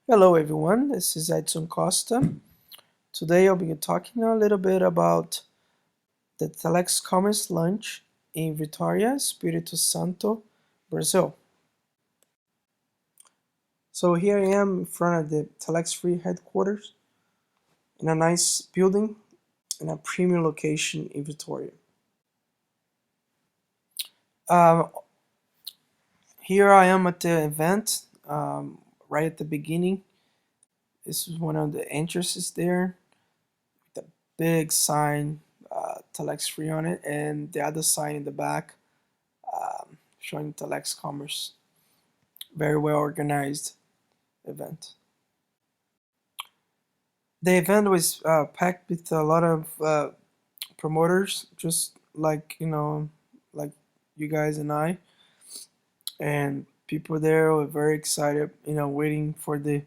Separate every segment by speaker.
Speaker 1: Hello everyone, this is Edson Costa. Today I'll be talking a little bit about the TelexCommerce launch in Vitória, Espírito Santo, Brazil. So here I am in front of the TelexFREE headquarters in a nice building in a premium location in Vitória. Um, Here I am at the event, right at the beginning. This is one of the entrances there. The big sign, TelexFREE on it, and the other sign in the back showing TelexCommerce. Very well organized event. The event was packed with a lot of promoters, just like like you guys and I, and people there were very excited, waiting for the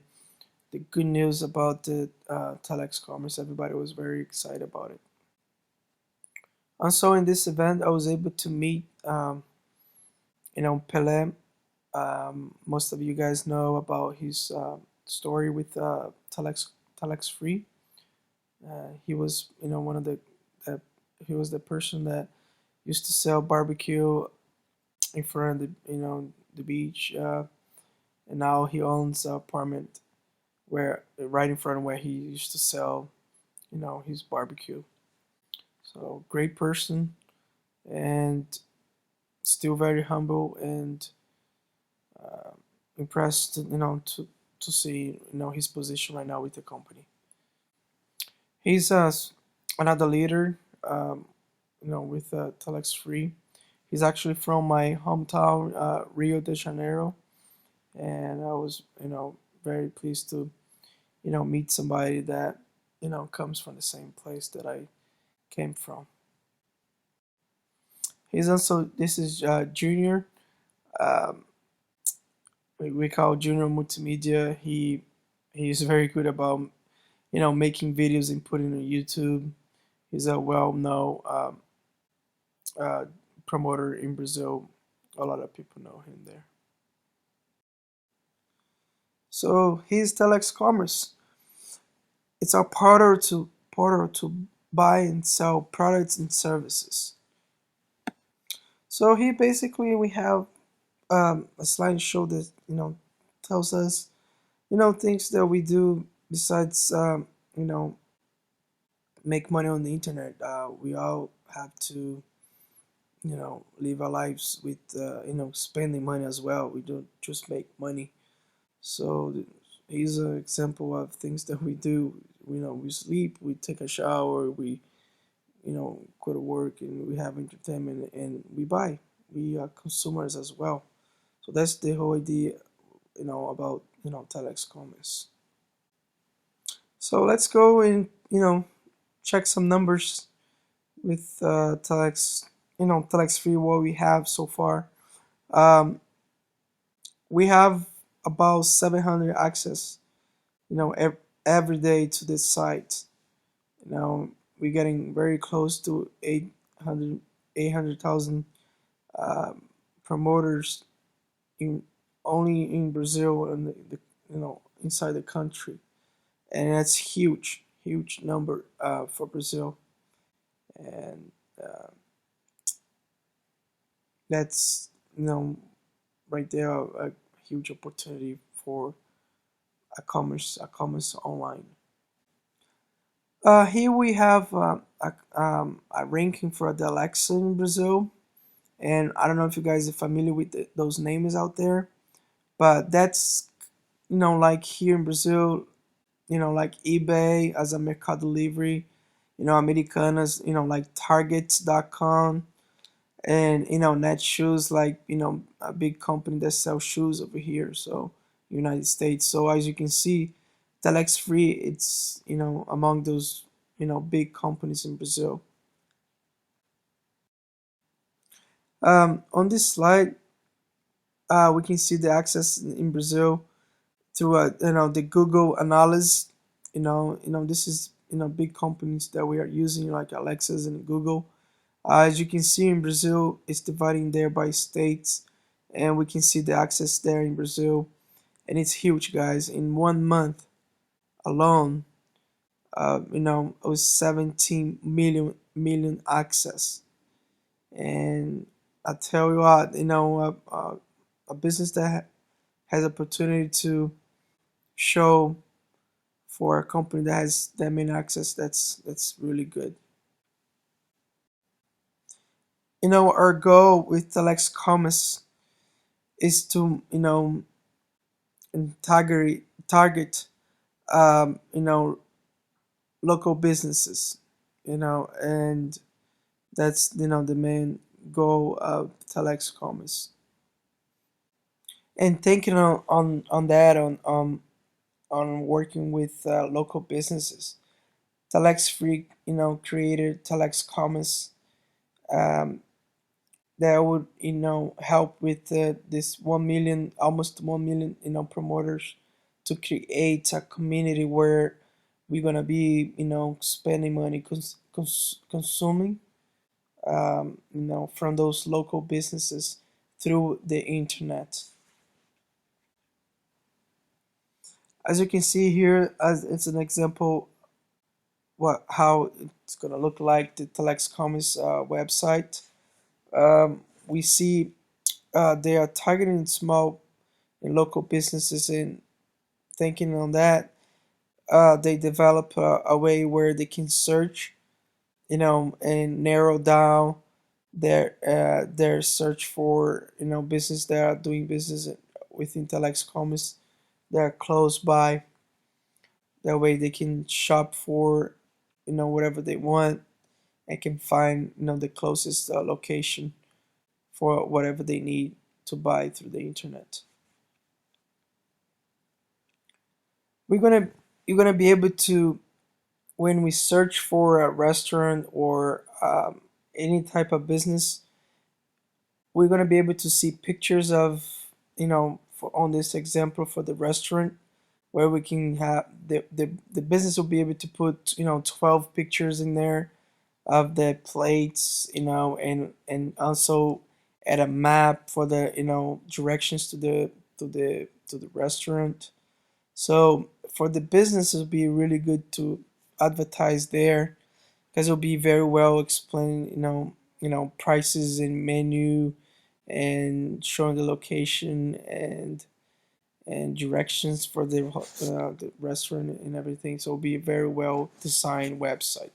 Speaker 1: good news about the TelexCommerce. Everybody was very excited about it. Also, in this event, I was able to meet, Pele. Most of you guys know about his story with TelexFREE. He was, one of he was the person that used to sell barbecue in front of the beach, and now he owns an apartment where right in front of where he used to sell, his barbecue. So great person, and still very humble and uh, impressed, to see, his position right now with the company. He's another leader, with TelexFREE. He's actually from my hometown, Rio de Janeiro, and I was, very pleased to, meet somebody that, comes from the same place that I came from. He's also this is Junior. Um, we call Junior Multimedia. He's very good about making videos and putting on YouTube. He's a well-known uh, promoter in Brazil. A lot of people know him there. So he's TelexCommerce. It's a portal to buy and sell products and services. So here basically we have a slideshow that tells us things that we do besides make money on the internet. We all have to live our lives with spending money as well. We don't just make money. So here's an example of things that we do. We sleep, we take a shower, we go to work, and we have entertainment, and we buy. We are consumers as well. So that's the whole idea, about TelexCommerce. So let's go and check some numbers with TelexFREE, what we have so far. Um, we have about 700 access, every day to this site. We're getting very close to 800,000 promoters in only in Brazil and inside the country, and that's huge number for Brazil, and that's right there a huge opportunity for a commerce online. Here we have a ranking for the Alexa in Brazil, and I don't know if you guys are familiar with those names out there, but that's like here in Brazil, like eBay as a Mercado Livre, Americanas, like Targets.com, and Netshoes, like a big company that sells shoes over here, so United States. So as you can see, TelexFREE, it's among those big companies in Brazil. On this slide, we can see the access in Brazil through the Google analysis. This is big companies that we are using like Alexas and Google. As you can see in Brazil, it's dividing there by states, and we can see the access there in Brazil. and it's huge, guys. In 1 month alone, it was 17 million access. And I tell you what, a business that has opportunity to show for a company that has that many access, that's really good. Our goal with TelexCommerce is to target local businesses, and that's the main goal of TelexCommerce. And thinking on that on working with local businesses, TelexFree created TelexCommerce, um, that would help with this 1 million, almost 1 million promoters, to create a community where we're gonna be spending money, consuming from those local businesses through the internet. As you can see here, as it's an example how it's gonna look like the TelexCommerce website. We see they are targeting small and local businesses, and thinking on that, they develop a way where they can search, and narrow down their search for business that are doing business within TelexCommerce that are close by. That way they can shop for whatever they want, and can find the closest location for whatever they need to buy through the internet. We're gonna You're gonna be able to, when we search for a restaurant or any type of business, we're gonna be able to see pictures of, on this example for the restaurant, where we can have the business will be able to put 12 pictures in there of the plates, and also add a map for the directions to the restaurant. So for the business, it'll be really good to advertise there, because it'll be very well explained, prices and menu, and showing the location and directions for the restaurant and everything. So it'll be a very well designed website.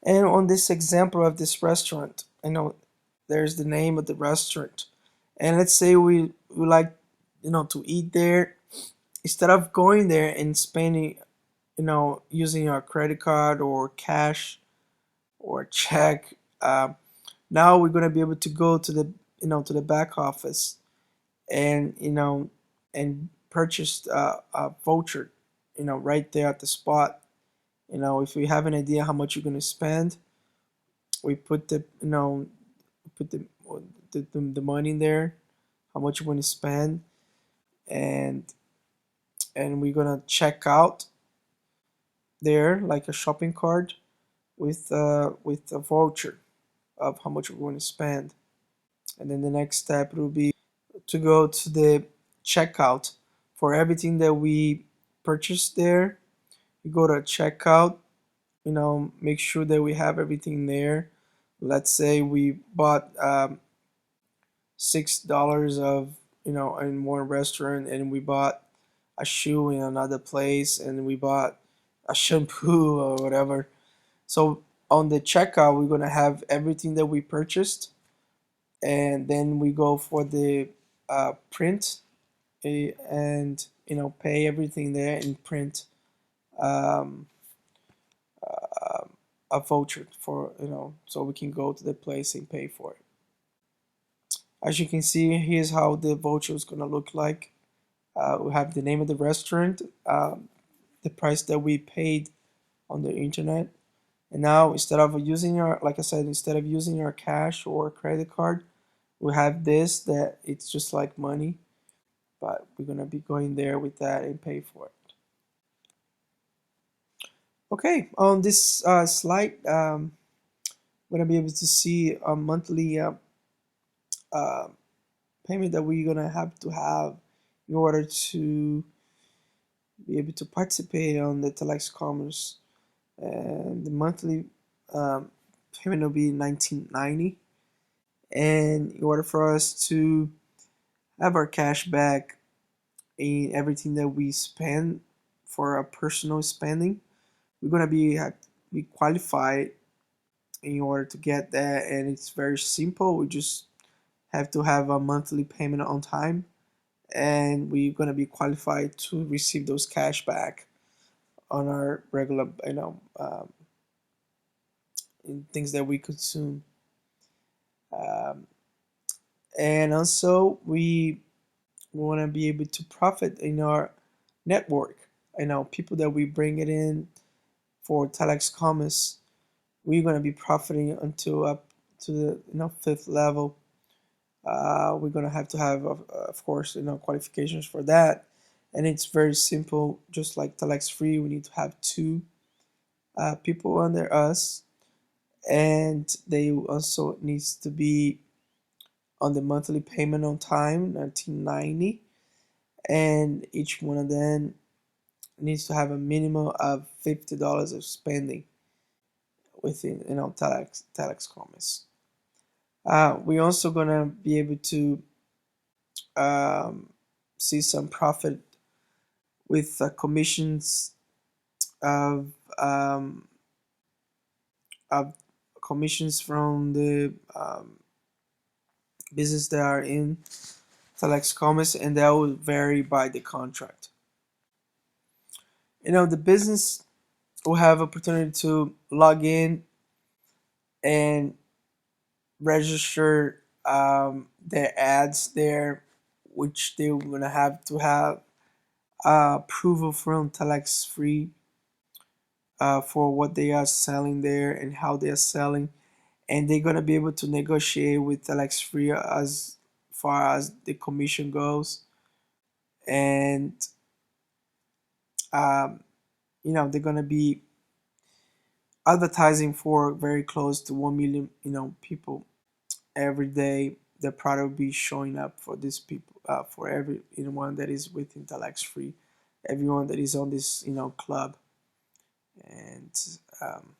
Speaker 1: And on this example of this restaurant, there's the name of the restaurant, and let's say we like to eat there. Instead of going there and spending, using our credit card or cash or check, now we're gonna be able to go to the back office, and and purchase a voucher, right there at the spot. If we have an idea how much you're gonna spend, we put put the money in there, how much you want to spend, and we're gonna check out there like a shopping cart with a voucher of how much we want to spend. And then the next step will be to go to the checkout for everything that we purchased there. You go to checkout, make sure that we have everything there. Let's say we bought $6 of in one restaurant, and we bought a shoe in another place, and we bought a shampoo or whatever. So on the checkout, we're gonna have everything that we purchased, and then we go for the print, and pay everything there and print um, a voucher for so we can go to the place and pay for it. As you can see, here's how the voucher is gonna look like. We have the name of the restaurant, the price that we paid on the internet, and now instead of using our, like I said, instead of using our cash or credit card, we have this that it's just like money, but we're gonna be going there with that and pay for it. Okay, on this slide, we're gonna be able to see a monthly uh, payment that we're gonna have in order to be able to participate on the TelexCommerce, and the monthly um, payment will be $19.90. And in order for us to have our cash back in everything that we spend for our personal spending, we're gonna be qualified in order to get that, and it's very simple. We just have to have a monthly payment on time, and we're gonna be qualified to receive those cash back on our regular, in things that we consume. Um, and also we want to be able to profit in our network. People that we bring it in for TelexCommerce, we're going to be profiting until up to the fifth level. We're going to have of course qualifications for that, and it's very simple. Just like TelexFree, we need to have two people under us, and they also needs to be on the monthly payment on time, 1990, and each one of them needs to have a minimum of $50 of spending within TelexCommerce. We're also gonna be able to um, see some profit with commissions of um, of commissions from the business that are in TelexCommerce, and that will vary by the contract. The business will have opportunity to log in and register their ads there, which they're gonna have to have approval from TelexFree for what they are selling there and how they are selling, and they're gonna be able to negotiate with TelexFree as far as the commission goes, and um, they're gonna be advertising for very close to 1 million people every day. The product will be showing up for these people, for everyone that is within TelexFree, everyone that is on this club, and um,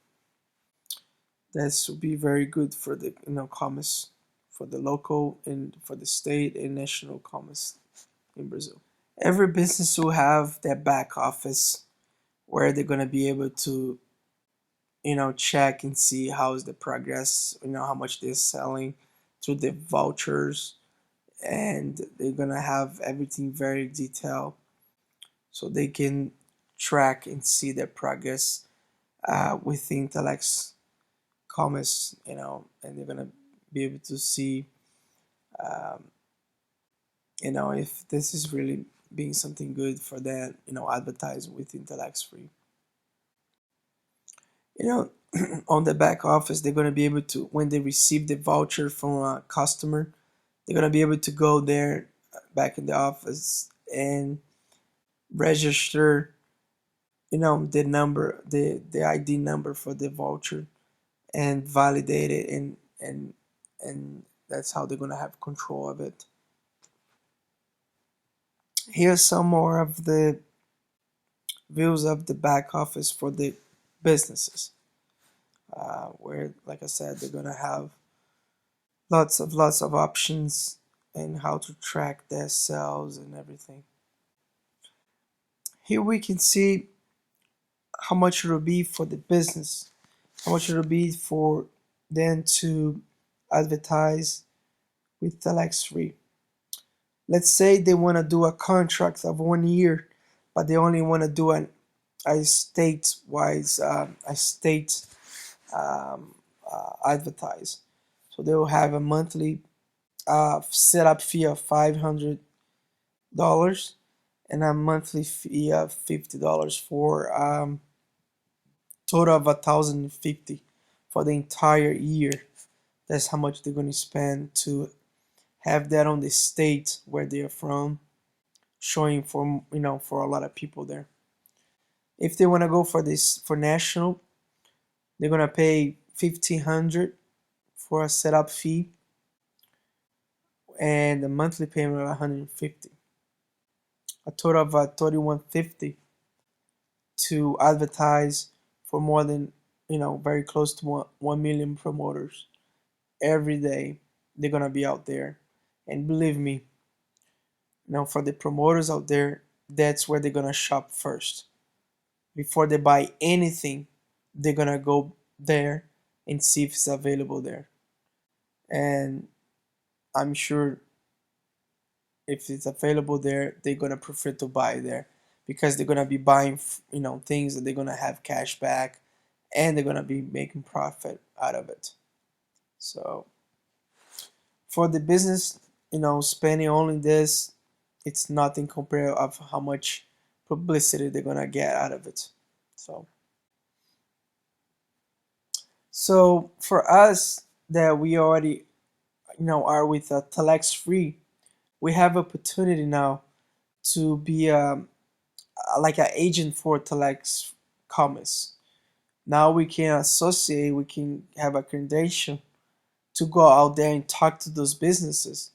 Speaker 1: this will be very good for the commerce, for the local and for the state and national commerce in Brazil. Every business will have their back office where they're gonna be able to check and see how's the progress, how much they're selling through the vouchers, and they're gonna have everything very detailed so they can track and see their progress within Telex Commerce, and they're gonna be able to see, um, if this is really being something good for them, advertising within Telex Free. You know, on the back office, they're gonna be able to, when they receive the voucher from a customer, they're gonna be able to go there back in the office and register the number, the ID number for the voucher, and validate it, and that's how they're gonna have control of it. Here's some more of the views of the back office for the businesses, where, like I said, they're gonna have lots of options and how to track their sales and everything. Here we can see how much it will be for the business, how much it will be for them to advertise with TelexFree. Let's say they want to do a contract of 1 year, but they only want to do a state-wise, a state advertise. So they will have a monthly setup fee of $500 and a monthly fee of $50 for total of 1,050 for the entire year. That's how much they're going to spend to have that on the state where they are from, showing for a lot of people there. If they want to go for this for national, they're gonna pay 1,500 for a setup fee and a monthly payment of 150. a total of 3150 to advertise for more than, very close to 1 million promoters every day. They're gonna be out there, and believe me, for the promoters out there, that's where they're gonna shop first. Before they buy anything, they're gonna go there and see if it's available there. And I'm sure if it's available there, they're gonna prefer to buy there because they're gonna be buying, things that they're gonna have cash back, and they're gonna be making profit out of it. So for the business, spending only this, it's nothing compared of how much publicity they're gonna get out of it. So so for us that we already, are with TelexFree, we have opportunity now to be like an agent for TelexCommerce. Now we can associate, we can have a credential to go out there and talk to those businesses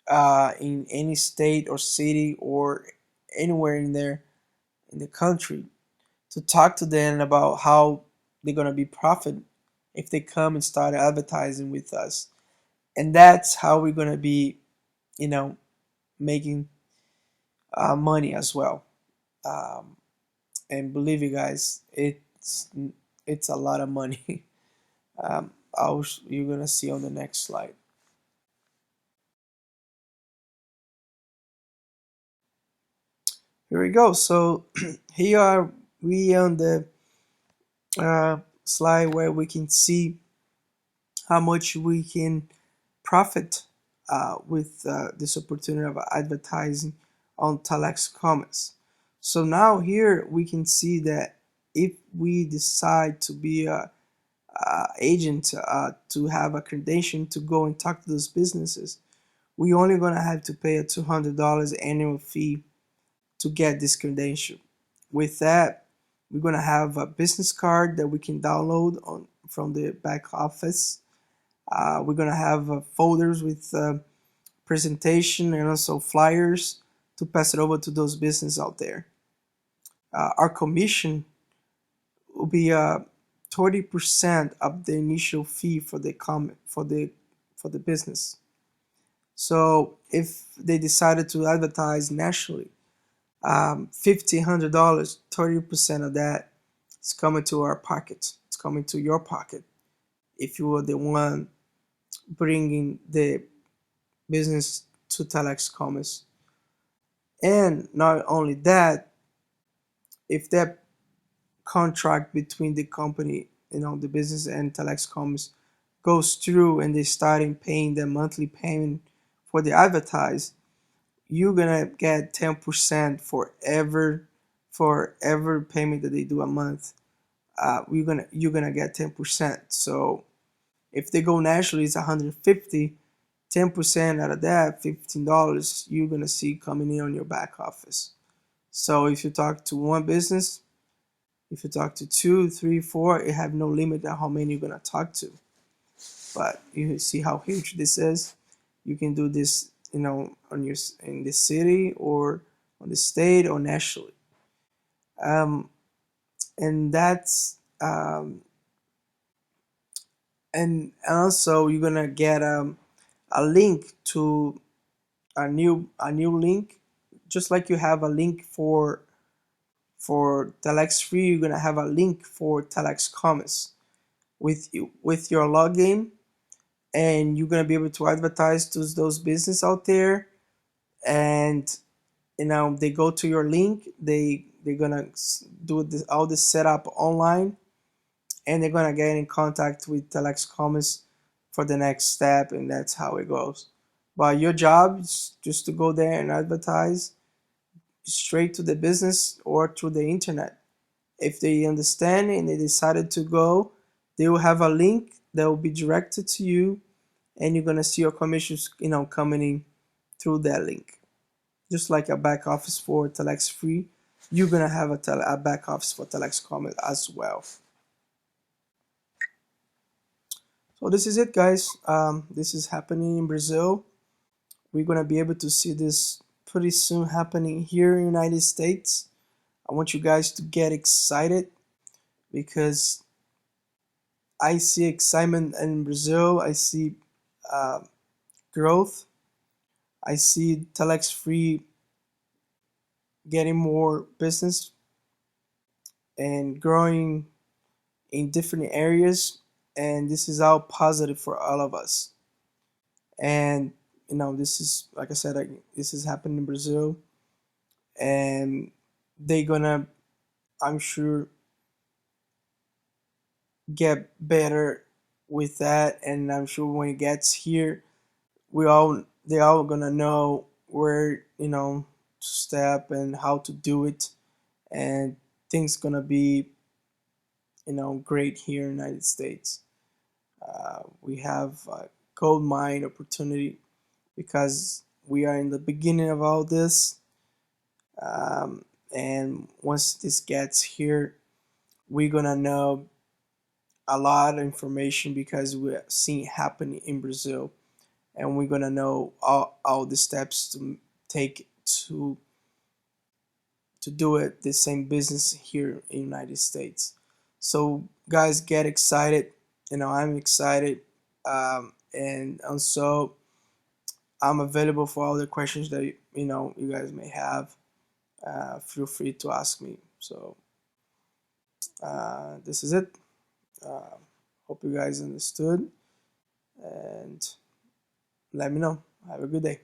Speaker 1: in any state or city or anywhere in there in the country, to talk to them about how they're gonna be profit if they come and start advertising with us. And that's how we're gonna be, you know, making money as well. Um, and believe you guys, it's a lot of money. You're gonna see on the next slide. Here we go. So here are we on the slide where we can see how much we can profit with this opportunity of advertising on TelexCommerce. So now here we can see that if we decide to be a agent, to have a credential to go and talk to those businesses, we only gonna have to pay a $200 annual fee to get this credential. With that, we're gonna have a business card that we can download on from the back office. We're gonna have folders with presentation and also flyers to pass it over to those businesses out there. Our commission will be 30% of the initial fee for the for the business. So if they decided to advertise nationally, $1,500, 30% of that is coming to our pocket. It's coming to your pocket if you were the one bringing the business to TelexCommerce. And not only that, if that contract between the company, the business and TelexCommerce goes through and they starting paying the monthly payment for the advertise, you're gonna get 10% for every payment that they do a month. You're gonna get 10%. So if they go nationally, it's 150. 10% out of that, $15, you're gonna see coming in on your back office. So if you talk to one business, if you talk to two, three, four, it have no limit on how many you're gonna talk to. But you see how huge this is. You can do this, on your in the city or on the state or nationally. Um, and that's and also you're gonna get a link to a new link, just like you have a link for TelexFree, you're gonna have a link for TelexCommerce with your login, and you're gonna be able to advertise to those business out there. And they go to your link, they're gonna do all this setup online, and they're gonna get in contact with TelexCommerce for the next step, and that's how it goes. But your job is just to go there and advertise straight to the business or through the internet. If they understand and they decided to go, they will have a link that will be directed to you, and you're gonna see your commissions, coming in through that link. Just like a back office for TelexFree, you're gonna have a back office for TelexCommerce as well. So this is it, guys. This is happening in Brazil. We're gonna be able to see this pretty soon happening here in the United States. I want you guys to get excited because I see excitement in Brazil. I see uh, growth. I see TelexFREE getting more business and growing in different areas, and this is all positive for all of us. And this is, like I said, this is happening in Brazil, and they're gonna, I'm sure, get better with that. And I'm sure when it gets here, they all gonna know where to step and how to do it, and things gonna be great here in the United States. We have a gold mine opportunity because we are in the beginning of all this. And once this gets here, we're gonna know a lot of information because we're seeing it happen in Brazil, and we're gonna know all the steps to take to do it the same business here in the United States. So guys, get excited. I'm excited, and also I'm available for all the questions that you guys may have. Feel free to ask me. So this is it. Uh, Hope you guys understood, and let me know. Have a good day.